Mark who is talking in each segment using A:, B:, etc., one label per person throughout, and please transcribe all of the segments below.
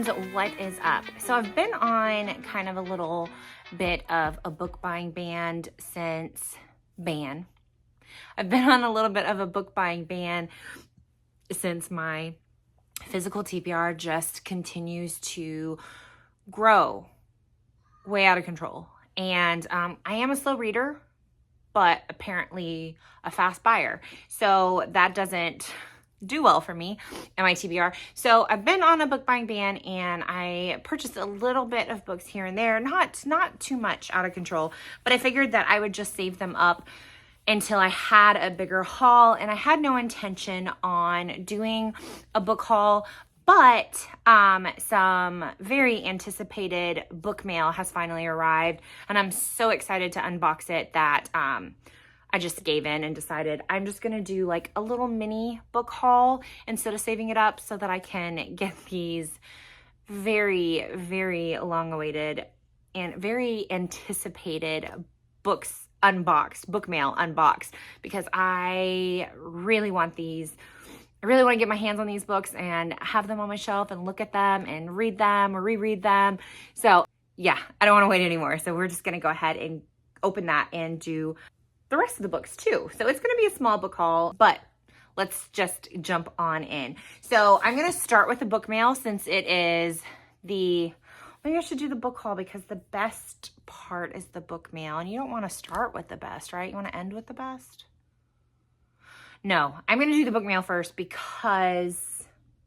A: friends, what is up? So I've been on kind of a little bit of a book buying ban since my physical TBR just continues to grow way out of control. And I am a slow reader, but apparently a fast buyer. So that doesn't do well for me and my TBR. So I've been on a book buying ban and I purchased a little bit of books here and there, not too much out of control, but I figured that I would just save them up until I had a bigger haul. And I had no intention on doing a book haul, but some very anticipated book mail has finally arrived and I'm so excited to unbox it that I just gave in and decided I'm just gonna do like a little mini book haul instead of saving it up so that I can get these very, very long-awaited and very anticipated book mail unboxed, because I really want these. I really want to get my hands on these books and have them on my shelf and look at them and read them or reread them. So yeah, I don't want to wait anymore. So we're just gonna go ahead and open that and do the rest of the books too. So it's gonna be a small book haul, but let's just jump on in. So I'm gonna start with the book mail since it is maybe I should do the book haul because the best part is the book mail and you don't wanna start with the best, right? You wanna end with the best? No, I'm gonna do the book mail first because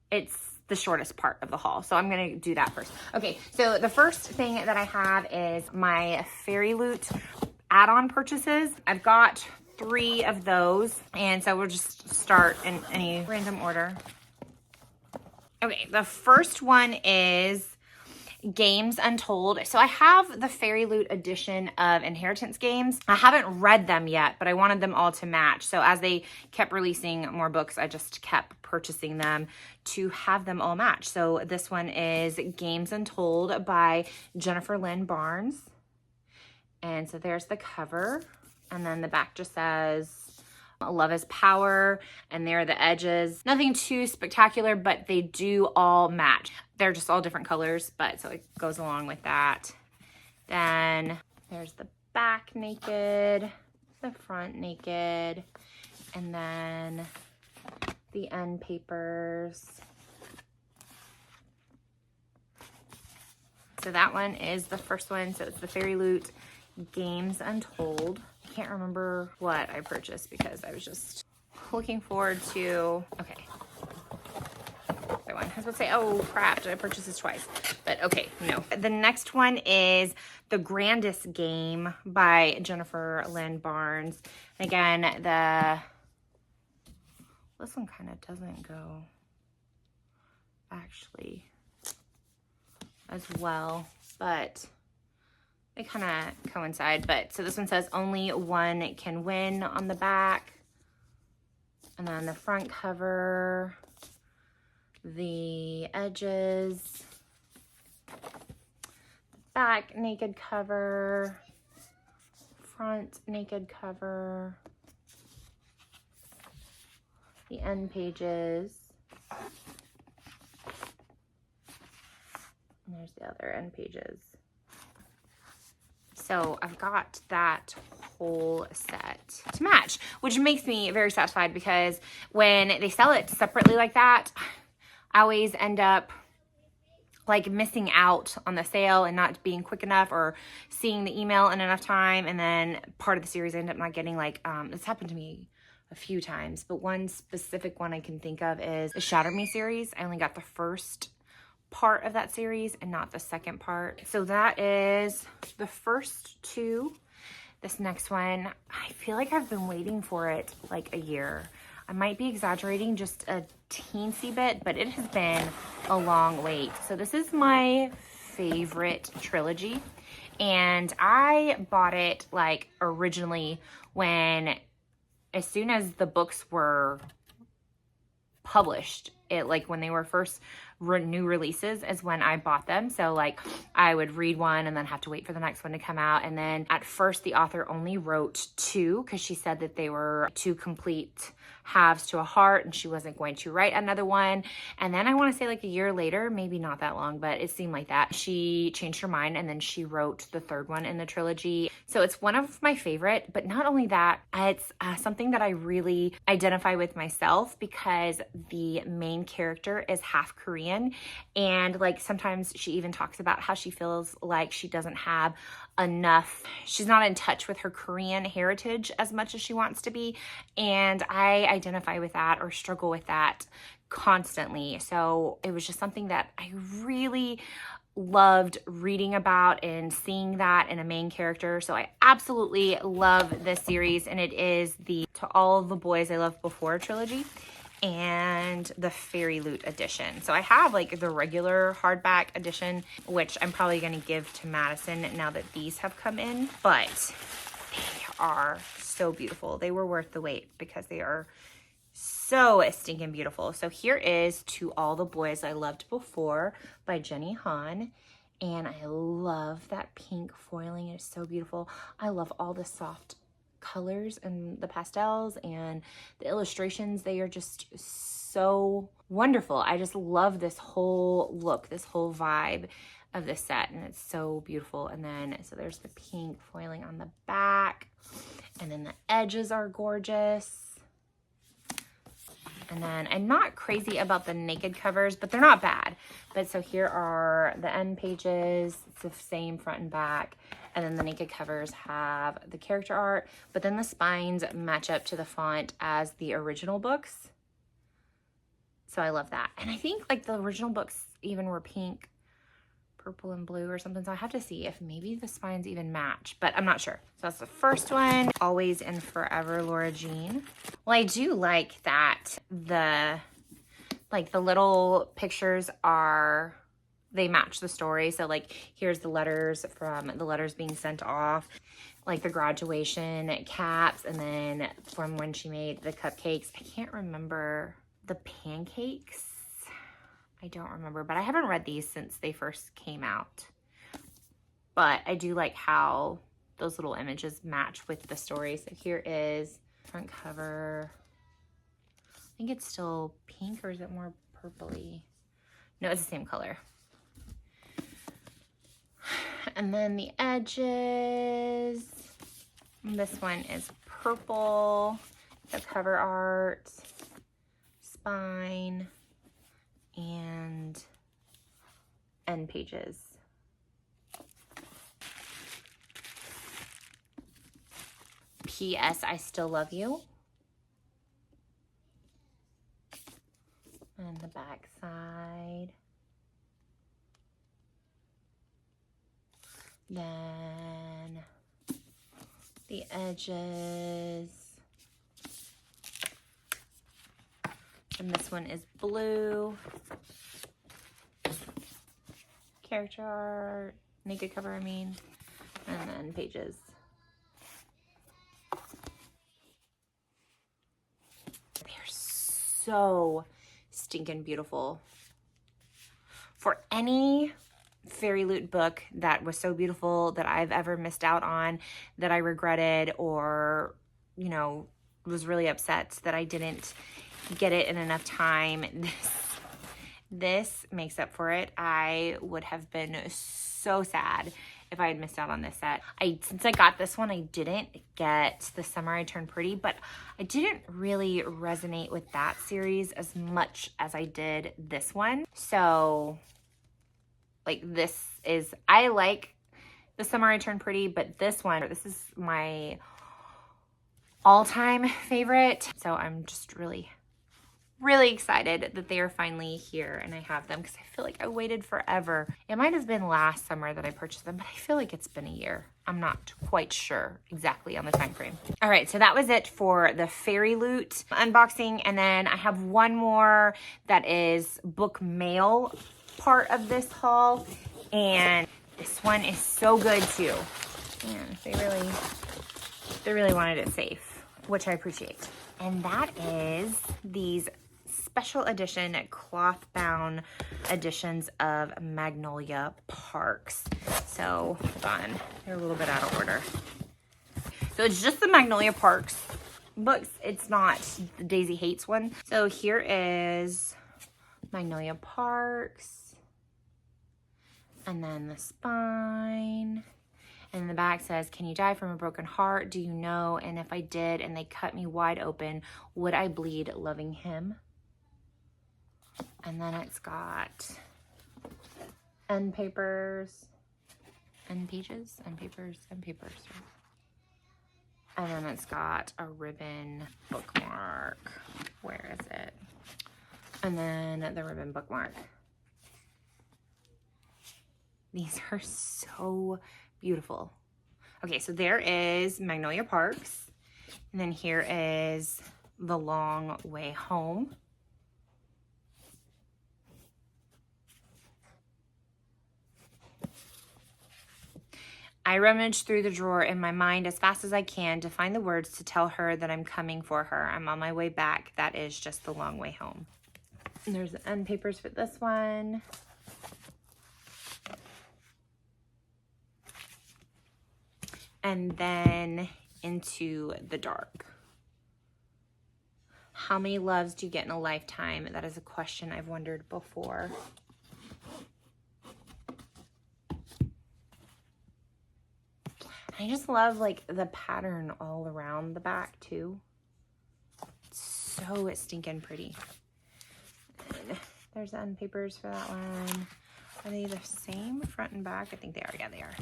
A: it's the shortest part of the haul. So I'm gonna do that first. Okay, so the first thing that I have is my Fairy Loot add-on purchases. I've got 3 of those, and so we'll just start in any random order. Okay, the first one is Games Untold. So I have the Fairy Loot edition of Inheritance Games. I haven't read them yet, but I wanted them all to match. So as they kept releasing more books, I just kept purchasing them to have them all match. So this one is Games Untold by Jennifer Lynn Barnes. And so there's the cover, and then the back just says Love is Power, and there are the edges. Nothing too spectacular, but they do all match. They're just all different colors, but so it goes along with that. Then there's the back naked, the front naked, and then the end papers. So that one is the first one. So it's the Fairy Loot Games Untold. I can't remember what I purchased because I was just looking forward to, okay. That one. I was about to say, oh crap, did I purchase this twice? But okay, no. The next one is The Grandest Game by Jennifer Lynn Barnes. Again, this one kind of doesn't go actually as well, but they kind of coincide. But so this one says only one can win on the back, and then the front cover, the edges, back naked cover, front naked cover, the end pages, and there's the other end pages. So I've got that whole set to match, which makes me very satisfied because when they sell it separately like that, I always end up like missing out on the sale and not being quick enough or seeing the email in enough time. And then part of the series I end up not getting, like, it's happened to me a few times, but one specific one I can think of is the Shatter Me series. I only got the first part of that series and not the second part. So that is the first 2. This next one, I feel like I've been waiting for it like a year. I might be exaggerating just a teensy bit, but it has been a long wait. So this is my favorite trilogy, and I bought it like originally as soon as the books were published, when they were first new releases is when I bought them. So like I would read one and then have to wait for the next one to come out. And then at first the author only wrote 2 because she said that they were 2 complete halves to a heart and she wasn't going to write another one. And then I want to say like a year later, maybe not that long, but it seemed like that, she changed her mind and then she wrote the 3rd one in the trilogy. So it's one of my favorite, but not only that, it's something that I really identify with myself because the main character is half Korean. And like sometimes she even talks about how she feels like she doesn't have enough, she's not in touch with her Korean heritage as much as she wants to be. And I identify with that or struggle with that constantly. So it was just something that I really loved reading about and seeing that in a main character. So I absolutely love this series, and it is the To All the Boys I Loved Before trilogy and the Fairy Loot edition. So I have like the regular hardback edition, which I'm probably going to give to Madison now that these have come in, but they are so beautiful. They were worth the wait because they are so stinking beautiful. So here is To All the Boys I Loved Before by Jenny Han. And I love that pink foiling. It is so beautiful. I love all the soft colors and the pastels and the illustrations. They are just so wonderful. I just love this whole look, this whole vibe of this set, and it's so beautiful. And then so there's the pink foiling on the back, and then the edges are gorgeous. And then I'm not crazy about the naked covers, but they're not bad. But so here are the end pages. It's the same front and back. And then the naked covers have the character art, but then the spines match up to the font as the original books. So I love that. And I think like the original books even were pink, purple, and blue or something. So I have to see if maybe the spines even match, but I'm not sure. So that's the first one. Always and Forever, Laura Jean. Well, I do like that the little pictures are, they match the story. So like here's the letters from the letters being sent off, like the graduation caps, and then from when she made the cupcakes. I can't remember the pancakes. I don't remember, but I haven't read these since they first came out. But I do like how those little images match with the story. So here is front cover. I think it's still pink, or is it more purpley? No, it's the same color. And then the edges. This one is purple. The cover art, spine, and end pages. P.S. I Still Love You. And the back side. Then the edges. And this one is blue. Character art, naked cover, I mean, and then pages. They're so stinking beautiful. For any Fairy Loot book that was so beautiful that I've ever missed out on, that I regretted, or, you know, was really upset that I didn't get it in enough time, this makes up for it. I would have been so sad if I had missed out on this set. Since I got this one, I didn't get The Summer I Turned Pretty, but I didn't really resonate with that series as much as I did this one. So like I like The Summer I Turned Pretty, but this is my all-time favorite. So I'm just really excited that they are finally here and I have them, because I feel like I waited forever. It might have been last summer that I purchased them, but I feel like it's been a year. I'm not quite sure exactly on the time frame. All right, so that was it for the Fairy Loot unboxing. And then I have one more that is book mail part of this haul. And this one is so good too. And they really wanted it safe, which I appreciate. And that is these special edition cloth bound editions of Magnolia Parks. So hold on, they're a little bit out of order. So it's just the Magnolia Parks books. It's not the Daisy Hates one. So here is Magnolia Parks, and then the spine. And the back says, can you die from a broken heart? Do you know? And if I did and they cut me wide open, would I bleed loving him? And then it's got end papers, end pages, end papers, end papers. And then it's got a ribbon bookmark. Where is it? And then the ribbon bookmark. These are so beautiful. Okay, so there is Magnolia Parks. And then here is The Long Way Home. I rummage through the drawer in my mind as fast as I can to find the words to tell her that I'm coming for her. I'm on my way back. That is just the long way home. And there's the end papers for this one. And then Into the Dark. How many loves do you get in a lifetime? That is a question I've wondered before. I just love like the pattern all around the back too. It's so stinking pretty. And there's the end papers for that one. Are they the same front and back? I think they are. Yeah, they are.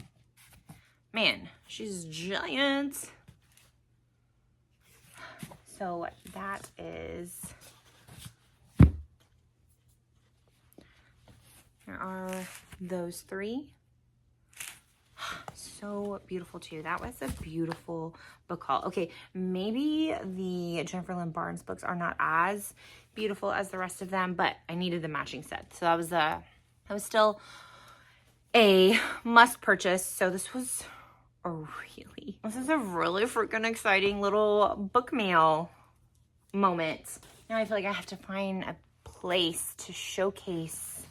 A: Man, she's giant. So that is, there are those three. So beautiful too. That was a beautiful book haul. Okay, maybe the Jennifer Lynn Barnes books are not as beautiful as the rest of them, but I needed the matching set. So that was still a must purchase. So this is a really freaking exciting little book mail moment. Now I feel like I have to find a place to showcase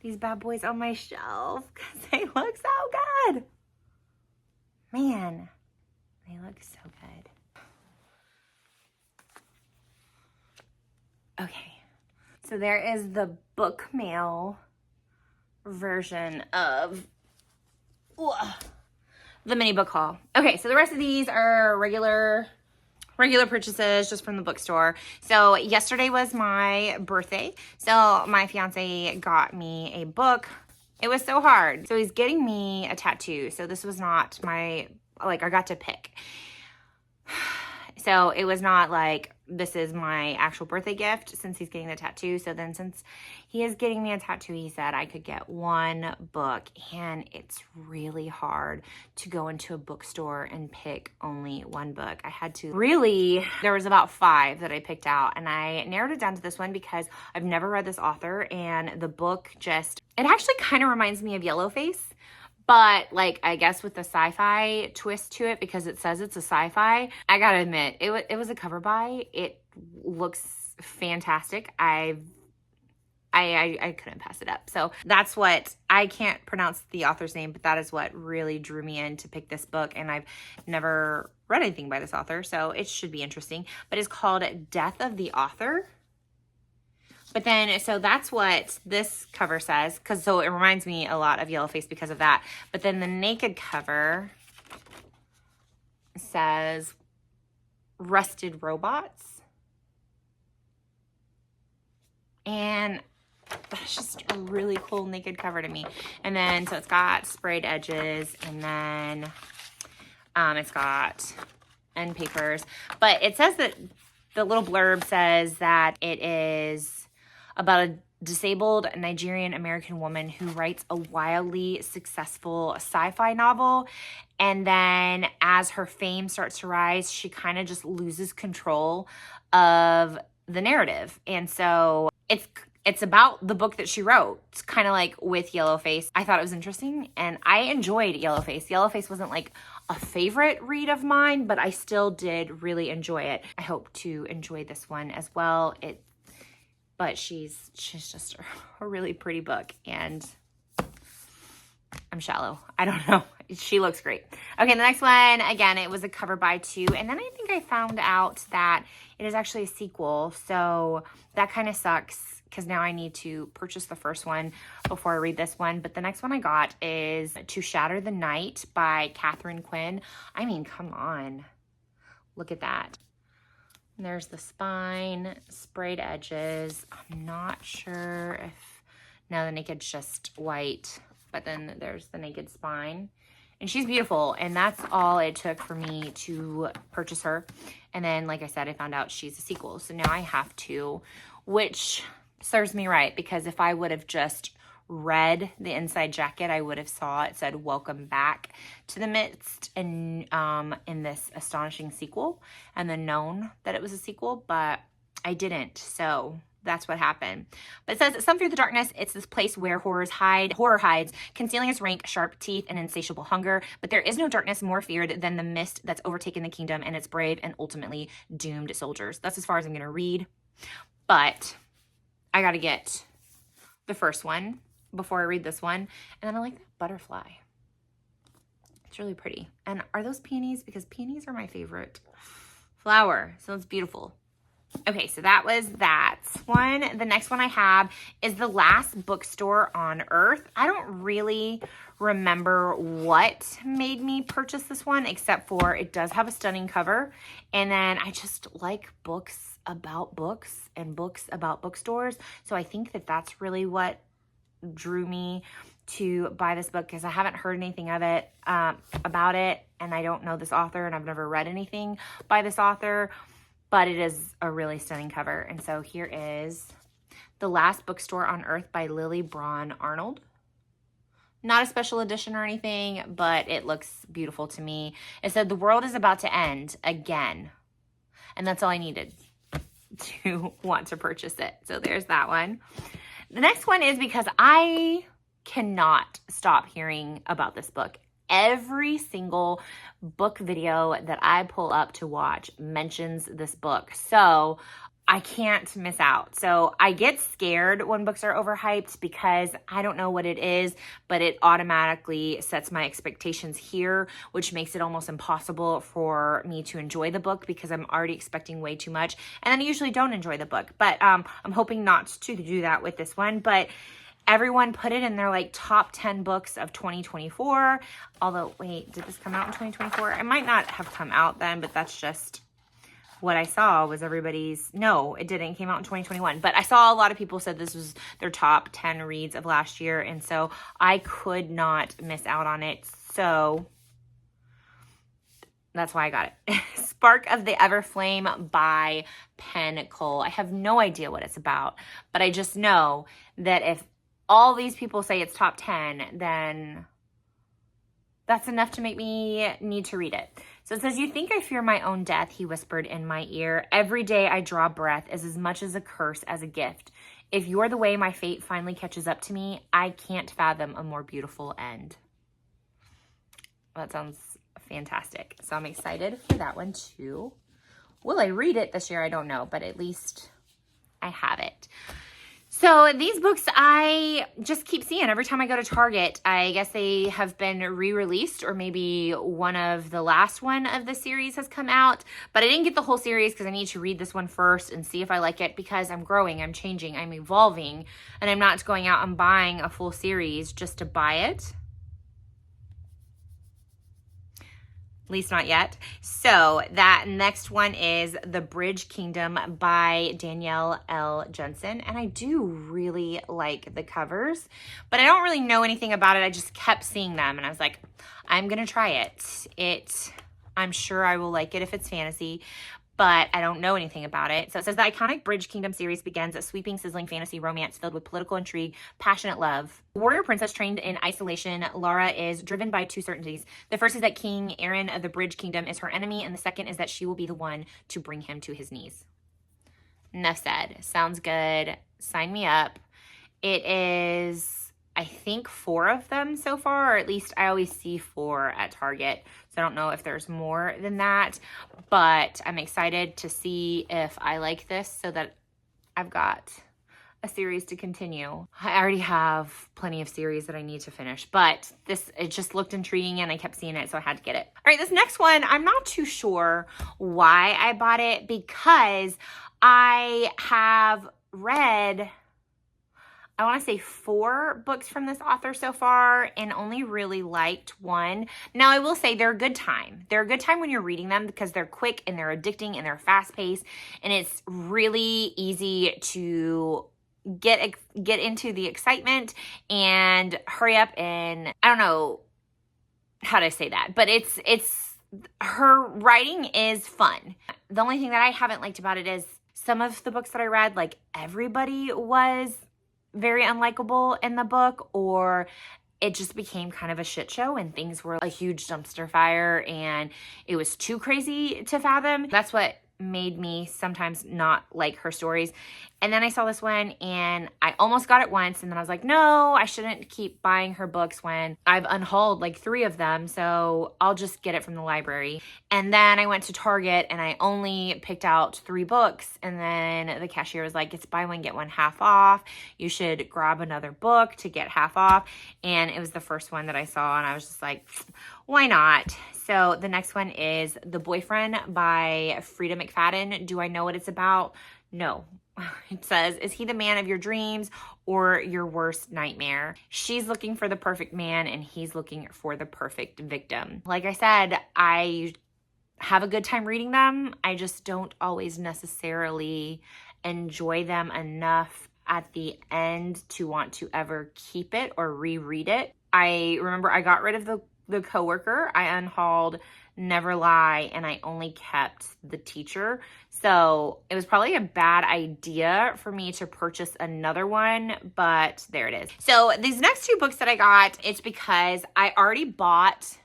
A: these bad boys on my shelf because they look so good. Man, they look so good. Okay, so there is the book mail version of the mini book haul. Okay, so the rest of these are regular purchases just from the bookstore. So yesterday was my birthday. So my fiance got me a book. It was so hard. So he's getting me a tattoo. So this was not my, like, I got to pick. So it was not like, this is my actual birthday gift since he's getting the tattoo. So then since he is getting me a tattoo, he said I could get one book, and it's really hard to go into a bookstore and pick only one book. I had to really, there was about 5 that I picked out, and I narrowed it down to this one because I've never read this author, and the book just, it actually kind of reminds me of Yellowface. But like, I guess with the sci-fi twist to it, because it says it's a sci-fi, I gotta admit, it was a cover buy. It looks fantastic. I couldn't pass it up. So that's what, I can't pronounce the author's name, but that is what really drew me in to pick this book. And I've never read anything by this author, so it should be interesting. But it's called Death of the Author. But then, so that's what this cover says, so it reminds me a lot of Yellowface because of that. But then the naked cover says Rusted Robots. And that's just a really cool naked cover to me. And then, so it's got sprayed edges, and then it's got end papers. But it says that, the little blurb says that it is about a disabled Nigerian American woman who writes a wildly successful sci-fi novel. And then as her fame starts to rise, she kind of just loses control of the narrative. And so it's about the book that she wrote. It's kind of like with Yellowface. I thought it was interesting, and I enjoyed Yellowface. Yellowface wasn't like a favorite read of mine, but I still did really enjoy it. I hope to enjoy this one as well. but she's just a really pretty book, and I'm shallow. I don't know. She looks great. Okay, the next one, again, it was a cover by 2, and then I think I found out that it is actually a sequel, so that kind of sucks because now I need to purchase the first one before I read this one. But the next one I got is To Shatter the Night by Catherine Quinn. I mean, come on. Look at that. And there's the spine, sprayed edges. I'm not sure if, no, the naked's just white, but then there's the naked spine. And she's beautiful, and that's all it took for me to purchase her. And then, like I said, I found out she's a sequel, so now I have to, which serves me right, because if I would have just read the inside jacket, I would have saw it said "Welcome back to the midst" in this astonishing sequel, and then known that it was a sequel, but I didn't, so that's what happened. But it says, some through the darkness, it's this place where horror hides, concealing its rank, sharp teeth, and insatiable hunger. But there is no darkness more feared than the mist that's overtaken the kingdom and its brave and ultimately doomed soldiers. That's as far as I'm going to read. But I got to get the first one before I read this one. And then I like that butterfly. It's really pretty. And are those peonies? Because peonies are my favorite flower. So it's beautiful. Okay, so that was that one. The next one I have is The Last Bookstore on Earth. I don't really remember what made me purchase this one, except for it does have a stunning cover. And then I just like books about books and books about bookstores. So I think that that's really what drew me to buy this book, because I haven't heard anything of it, about it. And I don't know this author, and I've never read anything by this author. But it is a really stunning cover. And so here is The Last Bookstore on Earth by Lily Braun Arnold. Not a special edition or anything, but it looks beautiful to me. It said, the world is about to end again. And that's all I needed to want to purchase it. So there's that one. The next one is because I cannot stop hearing about this book. Every single book video that I pull up to watch mentions this book. So I can't miss out. So I get scared when books are overhyped because I don't know what it is, but it automatically sets my expectations here, which makes it almost impossible for me to enjoy the book because I'm already expecting way too much. And then I usually don't enjoy the book, but I'm hoping not to do that with this one. But everyone put it in their like top 10 books of 2024. Although, wait, did this come out in 2024? It might not have come out then, but that's just what I saw was everybody's. No, it didn't. It came out in 2021. But I saw a lot of people said this was their top 10 reads of last year. And so I could not miss out on it. So that's why I got it. Spark of the Everflame by Penn Cole. I have no idea what it's about, but I just know that if all these people say it's top 10, then that's enough to make me need to read it. So it says, you think I fear my own death, he whispered in my ear. Every day I draw breath is as much as a curse as a gift. If you're the way my fate finally catches up to me, I can't fathom a more beautiful end. That sounds fantastic. So I'm excited for that one too. Will I read it this year? I don't know, but at least I have it. So these books I just keep seeing every time I go to Target. I guess they have been re-released, or maybe one of the last one of the series has come out. But I didn't get the whole series because I need to read this one first and see if I like it, because I'm growing, I'm changing, I'm evolving, and I'm not going out and buying a full series just to buy it. At least not yet. So that next one is The Bridge Kingdom by Danielle L. Jensen. And I do really like the covers, but I don't really know anything about it. I just kept seeing them and I was like, I'm going to try it. I'm sure I will like it if it's fantasy, but I don't know anything about it. So it says the iconic Bridge Kingdom series begins a sweeping, sizzling fantasy romance filled with political intrigue, passionate love. Warrior princess trained in isolation, Lara is driven by two certainties. The first is that King Aaron of the Bridge Kingdom is her enemy, and the second is that she will be the one to bring him to his knees. Enough said. Sounds good. Sign me up. It is, I think, 4 of them so far, or at least I always see 4 at Target. So I don't know if there's more than that, but I'm excited to see if I like this so that I've got a series to continue. I already have plenty of series that I need to finish, but it just looked intriguing and I kept seeing it, so I had to get it. All right, this next one, I'm not too sure why I bought it, because I have read, I want to say 4 books from this author so far and only really liked one. Now, I will say they're a good time. They're a good time when you're reading them because they're quick and they're addicting and they're fast paced, and it's really easy to get into the excitement and hurry up. And I don't know how to say that, but it's her writing is fun. The only thing that I haven't liked about it is some of the books that I read, like everybody was very unlikable in the book, or it just became kind of a shit show and things were a huge dumpster fire and it was too crazy to fathom. That's what made me sometimes not like her stories. And then I saw this one and I almost got it once, and then I was like, no, I shouldn't keep buying her books when I've unhauled like 3 of them, so I'll just get it from the library. And then I went to Target and I only picked out 3 books, and then the cashier was like, it's buy one get one half off, you should grab another book to get half off. And it was the first one that I saw and I was just like, why not? So the next one is The Boyfriend by Frida McFadden. Do I know what it's about? No. It says, is he the man of your dreams or your worst nightmare? She's looking for the perfect man and he's looking for the perfect victim. Like I said, I have a good time reading them. I just don't always necessarily enjoy them enough at the end to want to ever keep it or reread it. I remember I got rid of the Coworker. I unhauled Never Lie, and I only kept The Teacher. So it was probably a bad idea for me to purchase another one, but there it is. So these next 2 books that I got, it's because I already bought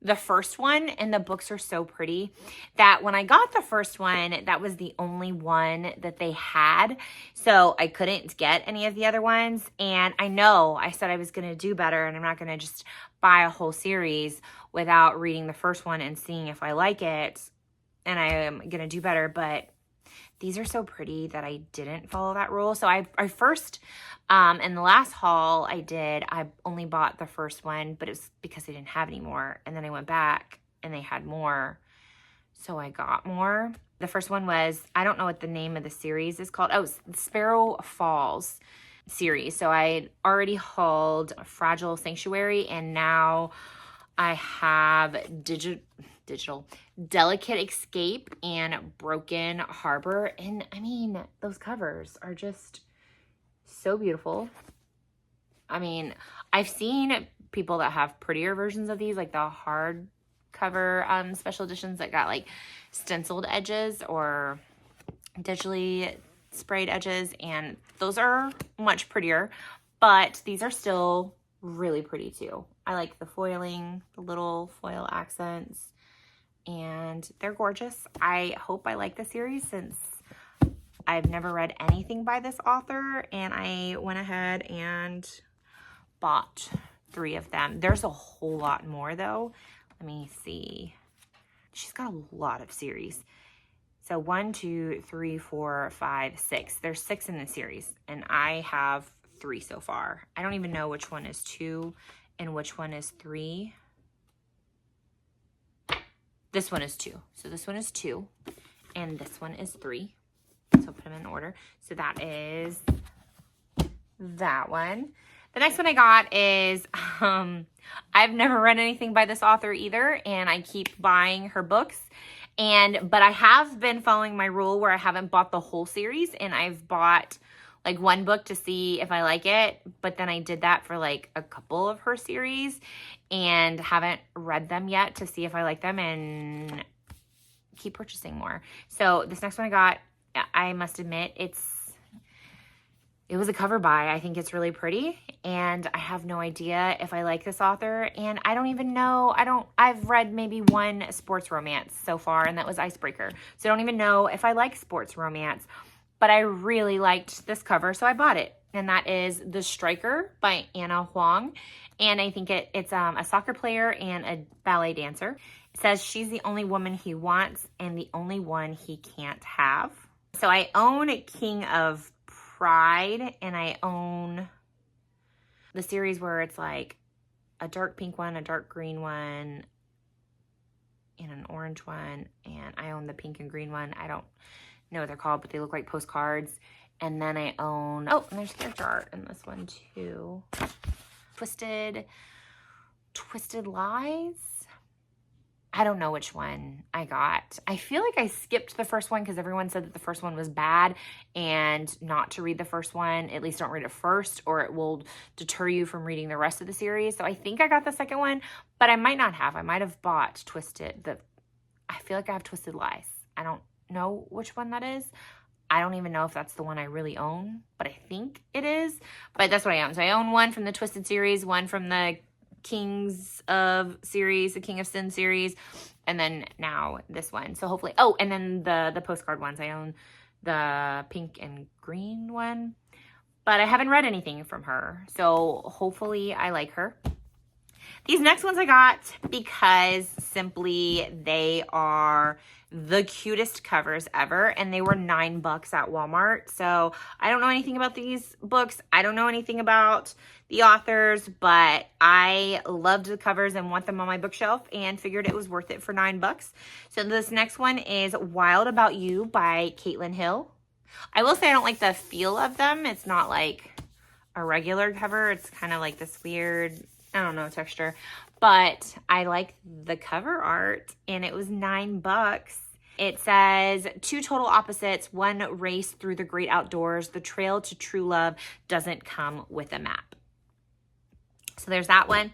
A: the first one, and the books are so pretty that when I got the first one, that was the only one that they had. So I couldn't get any of the other ones. And I know I said I was going to do better, and I'm not going to just buy a whole series without reading the first one and seeing if I like it, and I am going to do better. But these are so pretty that I didn't follow that rule. So I first, in the last haul I only bought the first one, but it was because they didn't have any more. And then I went back and they had more, so I got more. The first one was, I don't know what the name of the series is called. Oh, it's Sparrow Falls series. So I already hauled Fragile Sanctuary, and now I have digital Delicate Escape and Broken Harbor. And I mean, those covers are just so beautiful. I mean, I've seen people that have prettier versions of these, like the hardcover special editions that got like stenciled edges or digitally sprayed edges, and those are much prettier, but these are still really pretty too. I like the foiling, the little foil accents, and they're gorgeous. I hope I like the series since I've never read anything by this author, and I went ahead and bought 3 of them. There's a whole lot more though. Let me see. She's got a lot of series. So 1, 2, 3, 4, 5, 6. There's 6 in the series, and I have 3 so far. I don't even know which one is 2 and which one is 3. This one is 2. So this one is 2 and this one is 3. So put them in order. So that is that one. The next one I got is, I've never read anything by this author either, and I keep buying her books. But I have been following my rule where I haven't bought the whole series, and I've bought like 1 book to see if I like it, but then I did that for like a couple of her series and haven't read them yet to see if I like them and keep purchasing more. So this next one I got, I must admit, it was a cover buy. I think it's really pretty, and I have no idea if I like this author, and I don't even know. I've read maybe 1 sports romance so far, and that was Icebreaker. So I don't even know if I like sports romance, but I really liked this cover, so I bought it, and that is The Striker by Anna Huang, and I think it's a soccer player and a ballet dancer. It says she's the only woman he wants and the only one he can't have. So I own King of Pride, and I own the series where it's like a dark pink one, a dark green one, and an orange one, and I own the pink and green one. I don't know what they're called, but they look like postcards. And then I own, oh, and there's character art in this one too. Twisted Lies. I don't know which one I got. I feel like I skipped the first one because everyone said that the first one was bad and not to read the first one. At least don't read it first or it will deter you from reading the rest of the series. So I think I got the second one, but I might not have. I might have bought I feel like I have Twisted Lies. I don't know which one that is. I don't even know if that's the one I really own, but I think it is. But that's what I own. So I own one from the Twisted series, one from the Kings of series, the King of Sin series, and then now this one. So hopefully, oh, and then the postcard ones. I own the pink and green one, but I haven't read anything from her. So hopefully I like her. These next ones I got because simply they are the cutest covers ever, and they were $9 at Walmart. So I don't know anything about these books. I don't know anything about the authors, but I loved the covers and want them on my bookshelf and figured it was worth it for $9. So this next one is Wild About You by Caitlin Hill. I will say I don't like the feel of them. It's not like a regular cover. It's kind of like this weird, I don't know, texture, but I like the cover art and it was $9. It says, 2 total opposites, one race through the great outdoors. The trail to true love doesn't come with a map. So there's that one.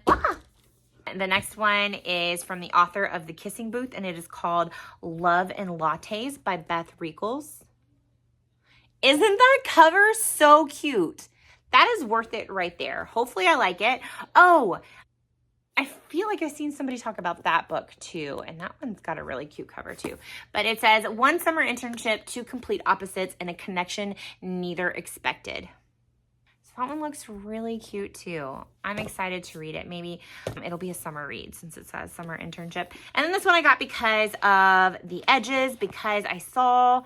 A: The next one is from the author of The Kissing Booth, and it is called Love and Lattes by Beth Rickles. Isn't that cover so cute? That is worth it right there. Hopefully I like it. Oh, I feel like I've seen somebody talk about that book too, and that one's got a really cute cover too. But it says, 1 summer internship, 2 complete opposites, and a connection neither expected. So that one looks really cute too. I'm excited to read it. Maybe it'll be a summer read since it says summer internship. And then this one I got because of the edges, because I saw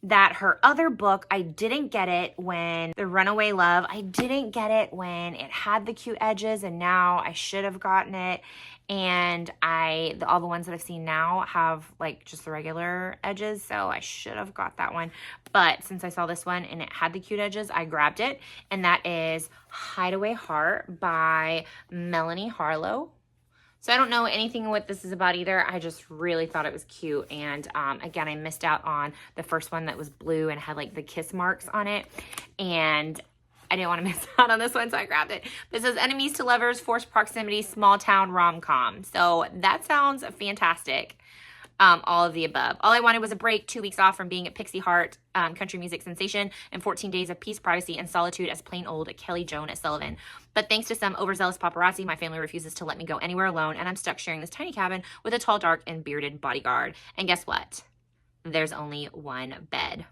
A: that her other book, I didn't get it when The Runaway Love, I didn't get it when it had the cute edges, and now I should have gotten it. And all the ones that I've seen now have like just the regular edges, so I should have got that one. But since I saw this one and it had the cute edges, I grabbed it. And that is Hideaway Heart by Melanie Harlow. So I don't know anything what this is about either. I just really thought it was cute. And again, I missed out on the first one that was blue and had like the kiss marks on it. And I didn't want to miss out on this one, so I grabbed it. This is Enemies to Lovers, Forced Proximity, Small Town Rom-Com. So that sounds fantastic. All of the above. All I wanted was a break, 2 weeks off from being a Pixie Heart country music sensation, and 14 days of peace, privacy, and solitude as plain old Kelly Joan Sullivan. But thanks to some overzealous paparazzi, my family refuses to let me go anywhere alone, and I'm stuck sharing this tiny cabin with a tall, dark, and bearded bodyguard. And guess what? There's only one bed.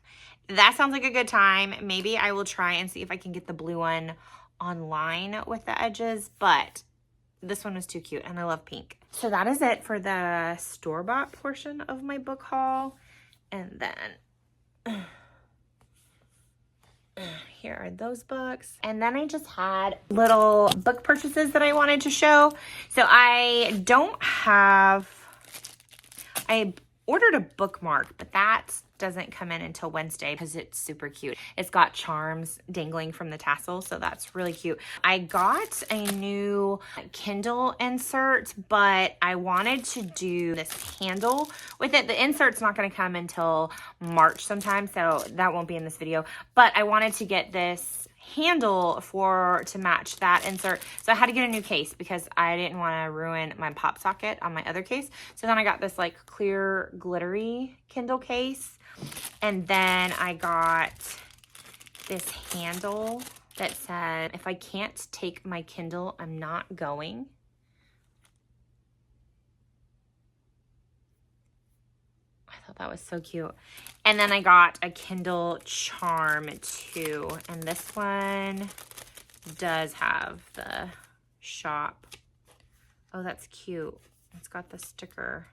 A: That sounds like a good time. Maybe I will try and see if I can get the blue one online with the edges, but this one was too cute, and I love pink. So that is it for the store-bought portion of my book haul. And then here are those books. And then I just had little book purchases that I wanted to show. So I ordered a bookmark, but that doesn't come in until Wednesday because it's super cute. It's got charms dangling from the tassel, so that's really cute. I got a new Kindle insert, but I wanted to do this handle with it. The insert's not going to come until March sometime, so that won't be in this video, but I wanted to get this handle to match that insert. So I had to get a new case because I didn't want to ruin my pop socket on my other case. So then I got this like clear glittery Kindle case. And then I got this handle that said, if I can't take my Kindle, I'm not going. I thought that was so cute. And then I got a Kindle charm too. And this one does have the shop. Oh, that's cute. It's got the sticker.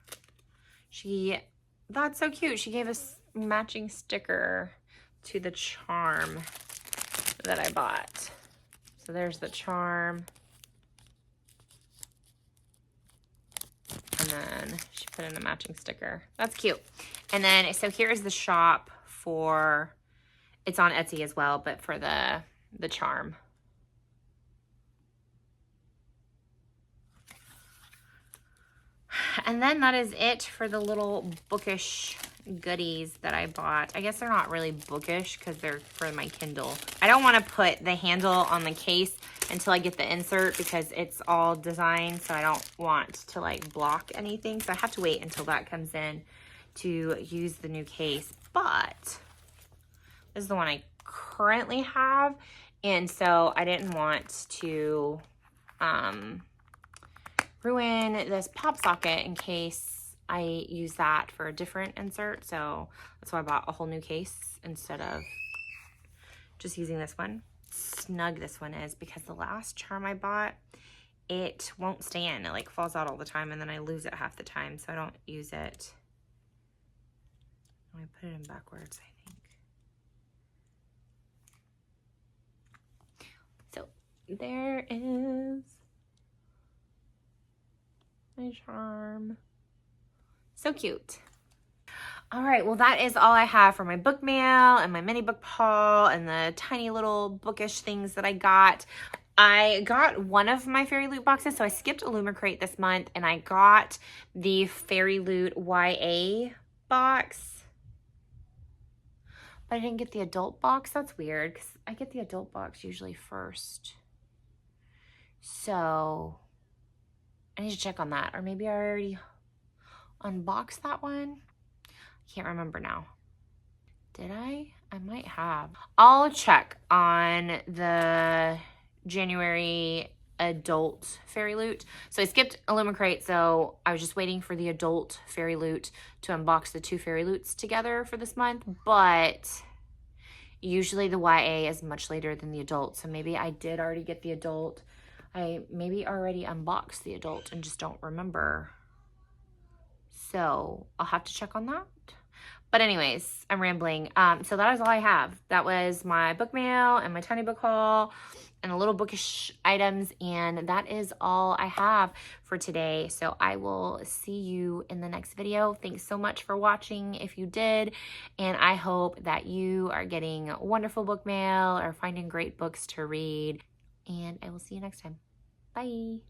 A: That's so cute. She gave us matching sticker to the charm. that I bought. So there's the charm. And then she put in a matching sticker. That's cute. And then, so here's the shop for, it's on Etsy as well, but for the charm. And then that is it for the little bookish goodies that I bought. I guess they're not really bookish because they're for my Kindle. I don't want to put the handle on the case until I get the insert because it's all designed, so I don't want to like block anything. So I have to wait until that comes in to use the new case. But this is the one I currently have, and so I didn't want to ruin this pop socket in case I use that for a different insert. So that's why I bought a whole new case instead of just using this one. Snug this one is because the last charm I bought, it won't stay in. It like falls out all the time and then I lose it half the time, so I don't use it. I put it in backwards, I think. So there is my charm. So cute. All right, well, that is all I have for my book mail and my mini book haul and the tiny little bookish things that I got. I got one of my Fairy Loot boxes, so I skipped Illumicrate this month, and I got the Fairy Loot YA box. But I didn't get the adult box. That's weird, because I get the adult box usually first. So I need to check on that. Or maybe I already unboxed that one. I can't remember now. Did I? I might have. I'll check on the January adult Fairy Loot. So I skipped Illumicrate, so I was just waiting for the adult Fairy Loot to unbox the two Fairy Loots together for this month. But usually the YA is much later than the adult, so maybe I did already get the adult. I maybe already unboxed the adult and just don't remember. So I'll have to check on that. But anyways, I'm rambling. So that is all I have. That was my book mail and my tiny book haul and a little bookish items. And that is all I have for today. So I will see you in the next video. Thanks so much for watching if you did. And I hope that you are getting wonderful book mail or finding great books to read. And I will see you next time. Bye.